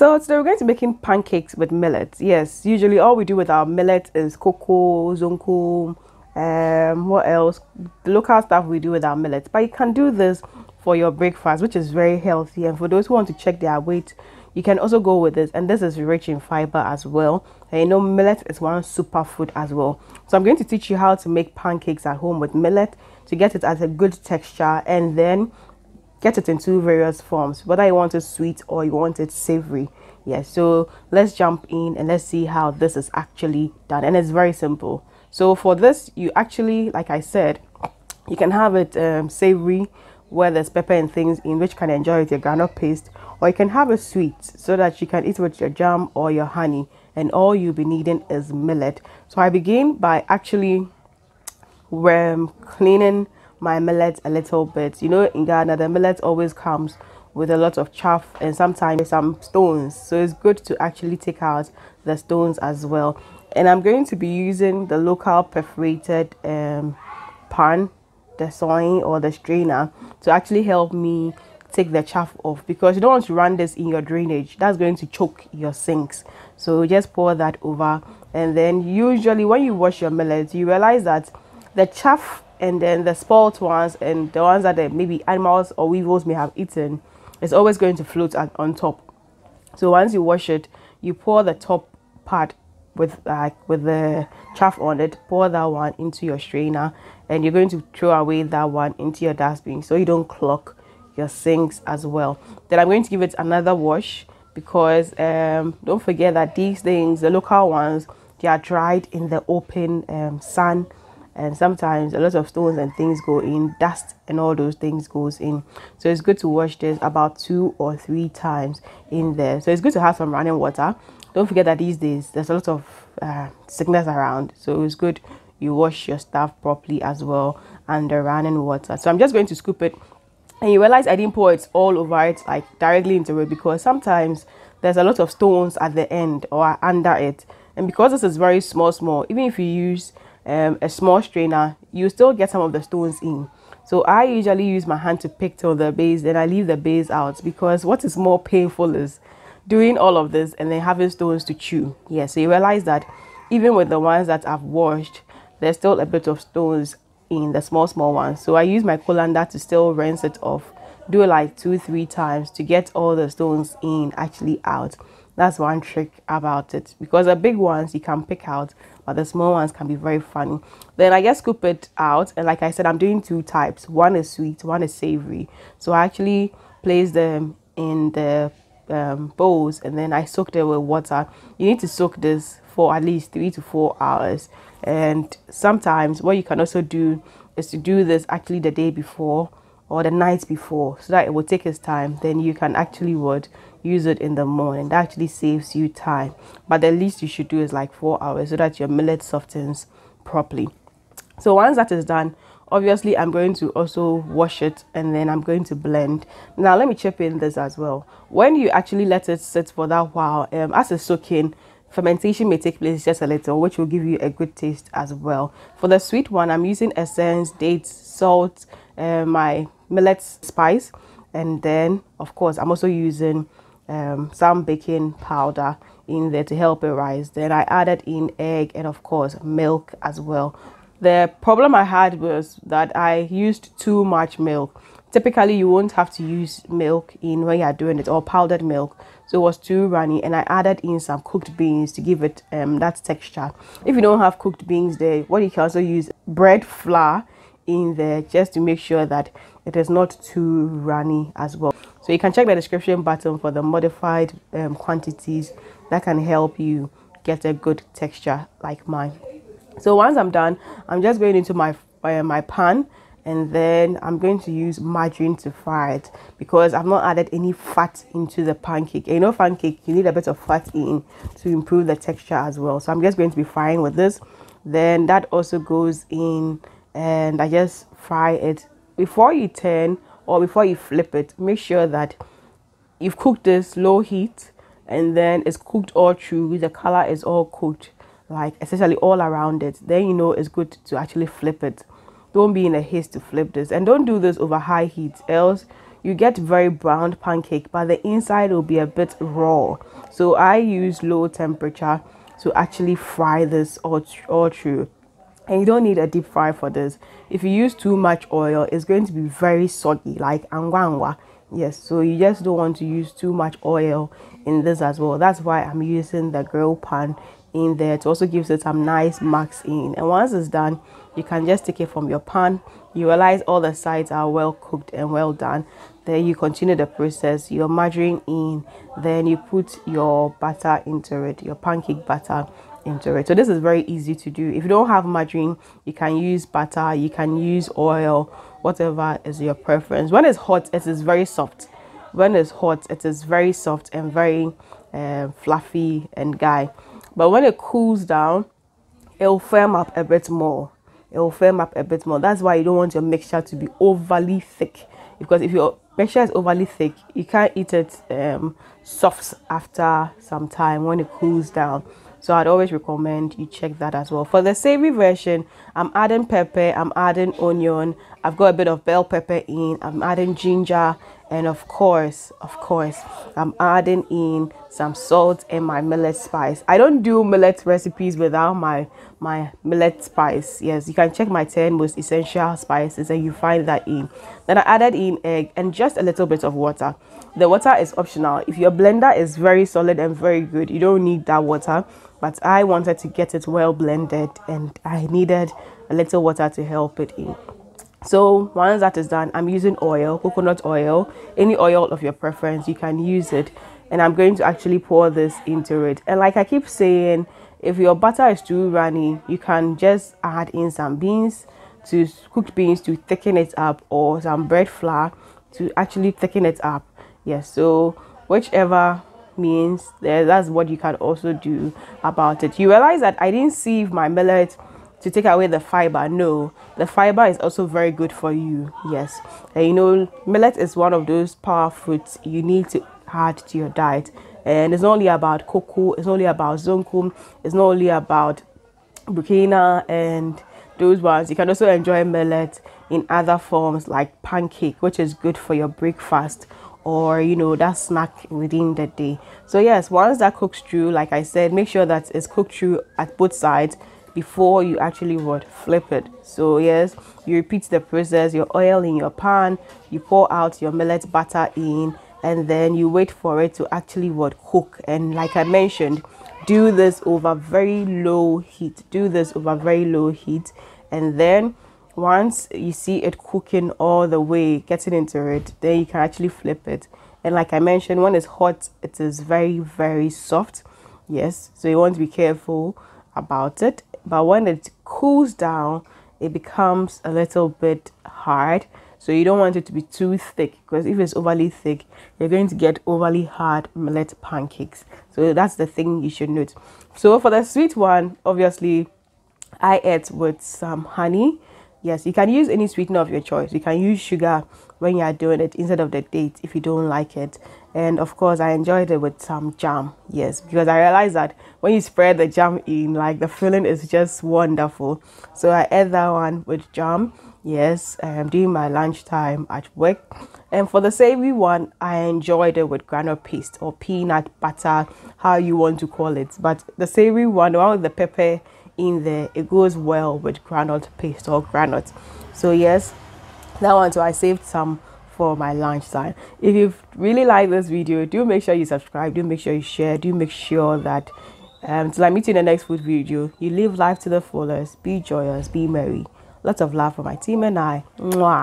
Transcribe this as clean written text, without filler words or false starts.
So today we're going to be making pancakes with millet. Yes, usually all we do with our millet is cocoa, zonko, what else? The local stuff we do with our millet. But you can do this for your breakfast, which is very healthy. And for those who want to check their weight, you can also go with this. And this is rich in fiber as well. And you know, millet is one superfood as well. So I'm going to teach you how to make pancakes at home with millet to get it at a good texture, and then get it in two various forms, whether you want it sweet or you want it savory. Yeah, so let's jump in and let's see how this is actually done. And it's very simple. So for this, you actually, like I said, you can have it savory, where there's pepper and things in, which you can enjoy with your groundnut paste, or you can have it sweet so that you can eat with your jam or your honey, and all you'll be needing is millet. So I begin by actually cleaning my millet a little bit. You know, in Ghana the millet always comes with a lot of chaff and sometimes some stones, so it's good to actually take out the stones as well. And I'm going to be using the local perforated pan, the sewing or the strainer, to actually help me take the chaff off, because you don't want to run this in your drainage. That's going to choke your sinks. So just pour that over, and then usually when you wash your millet, you realize that the chaff and then the spoiled ones and the ones that maybe animals or weevils may have eaten is always going to float on top. So once you wash it, you pour the top part with the chaff on it, pour that one into your strainer, and you're going to throw away that one into your dustbin so you don't clog your sinks as well. Then I'm going to give it another wash, because don't forget that these things, the local ones, they are dried in the open sun, and sometimes a lot of stones and things go in, dust and all those things goes in. So it's good to wash this about 2 or 3 times in there. So it's good to have some running water. Don't forget that these days there's a lot of sickness around, so it's good you wash your stuff properly as well under running water. So I'm just going to scoop it, and you realize I didn't pour it all over it, like directly into it, because sometimes there's a lot of stones at the end or under it, and because this is very small, even if you use a small strainer, you still get some of the stones in. So I usually use my hand to pick till the base, then I leave the base out, because what is more painful is doing all of this and then having stones to chew. Yeah, so you realize that even with the ones that I've washed, there's still a bit of stones in the small ones. So I use my colander to still rinse it off, do it like 2-3 times to get all the stones in actually out. That's one trick about it, because the big ones you can pick out, but the small ones can be very funny. Then I just scoop it out, and like I said, I'm doing 2 types. One is sweet, one is savory. So I actually place them in the bowls, and then I soak them with water. You need to soak this for at least 3 to 4 hours. And sometimes what you can also do is to do this actually the day before or the night before, so that it will take its time. Then you can actually use it in the morning. That actually saves you time, but the least you should do is like 4 hours, so that your millet softens properly. So once that is done, obviously I'm going to also wash it, and then I'm going to blend. Now let me chip in this as well. When you actually let it sit for that while, as it's soaking, fermentation may take place just a little, which will give you a good taste as well. For the sweet one, I'm using essence, dates, salt, my millet spice, and then of course I'm also using some baking powder in there to help it rise. Then I added in egg and of course milk as well. The problem I had was that I used too much milk. Typically you won't have to use milk in when you're doing it, or powdered milk, so it was too runny, and I added in some cooked beans to give it that texture. If you don't have cooked beans there, what you can also use bread flour in there, just to make sure that it is not too runny as well. So you can check the description button for the modified quantities that can help you get a good texture like mine. So once I'm done, I'm just going into my my pan, and then I'm going to use margarine to fry it, because I've not added any fat into the pancake. And you know, pancake, you need a bit of fat in to improve the texture as well. So I'm just going to be frying with this. Then that also goes in, and I just fry it. Before you turn or before you flip it, make sure that you've cooked this low heat, and then it's cooked all through. The color is all cooked, like essentially all around it. Then you know it's good to actually flip it. Don't be in a haste to flip this, and don't do this over high heat, else you get very brown pancake, but the inside will be a bit raw. So I use low temperature to actually fry this all through. And you don't need a deep fry for this. If you use too much oil, it's going to be very soggy, like angwa. Yes, so you just don't want to use too much oil in this as well. That's why I'm using the grill pan in there. It also gives it some nice marks in. And once it's done, you can just take it from your pan. You realize all the sides are well cooked and well done. Then you continue the process. You're margarine in, then you put your butter into it, your pancake batter into it. So this is very easy to do. If you don't have margarine, you can use butter, you can use oil, whatever is your preference. When it's hot, it is very soft. When it's hot, it is very soft and very fluffy and guy. But when it cools down, it will firm up a bit more. It will firm up a bit more. That's why you don't want your mixture to be overly thick, because if your mixture is overly thick, you can't eat it soft after some time when it cools down. So I'd always recommend you check that as well. For the savory version, I'm adding pepper, I'm adding onion, I've got a bit of bell pepper in, I'm adding ginger, and of course, I'm adding in some salt and my millet spice. I don't do millet recipes without my millet spice. Yes, you can check my 10 most essential spices and you find that in. Then I added in egg and just a little bit of water. The water is optional. If your blender is very solid and very good, you don't need that water. But I wanted to get it well blended and I needed a little water to help it in. So once that is done, I'm using oil, coconut oil, any oil of your preference, you can use it. And I'm going to actually pour this into it. And like I keep saying, if your butter is too runny, you can just add in some beans, cooked beans to thicken it up, or some bread flour to actually thicken it up. Yes, so whichever means that's what you can also do about it. You realize that I didn't sieve my millet to take away the fiber. No, the fiber is also very good for you. Yes, and you know, millet is one of those power fruits you need to add to your diet. And it's not only about cocoa, it's not only about zonkum, it's not only about burkina and those ones. You can also enjoy millet in other forms like pancake, which is good for your breakfast, or you know, that snack within the day. So yes, once that cooks through, like I said, make sure that it's cooked through at both sides before you actually flip it. So yes, you repeat the process. Your oil in your pan, you pour out your millet batter in, and then you wait for it to actually cook. And like I mentioned, do this over very low heat. And then once you see it cooking all the way, getting into it, then you can actually flip it. And like I mentioned, when it's hot, it is very, very soft. Yes, so you want to be careful about it. But when it cools down, it becomes a little bit hard. So you don't want it to be too thick, because if it's overly thick, you're going to get overly hard millet pancakes. So that's the thing you should note. So for the sweet one, obviously, I ate with some honey. Yes, you can use any sweetener of your choice. You can use sugar when you are doing it instead of the dates if you don't like it. And of course, I enjoyed it with some jam. Yes, because I realized that when you spread the jam in, like, the feeling is just wonderful. So I ate that one with jam. Yes, during my lunchtime at work. And for the savory one, I enjoyed it with granite paste or peanut butter, how you want to call it. But the savory one, the one with the pepper in there, it goes well with granite paste or granite. So yes, that one too, I saved some for my lunchtime. If you've really liked this video, do make sure you subscribe, do make sure you share, do make sure that till I meet you in the next food video, you live life to the fullest, be joyous, be merry. Lots of love for my team and I. Mwah.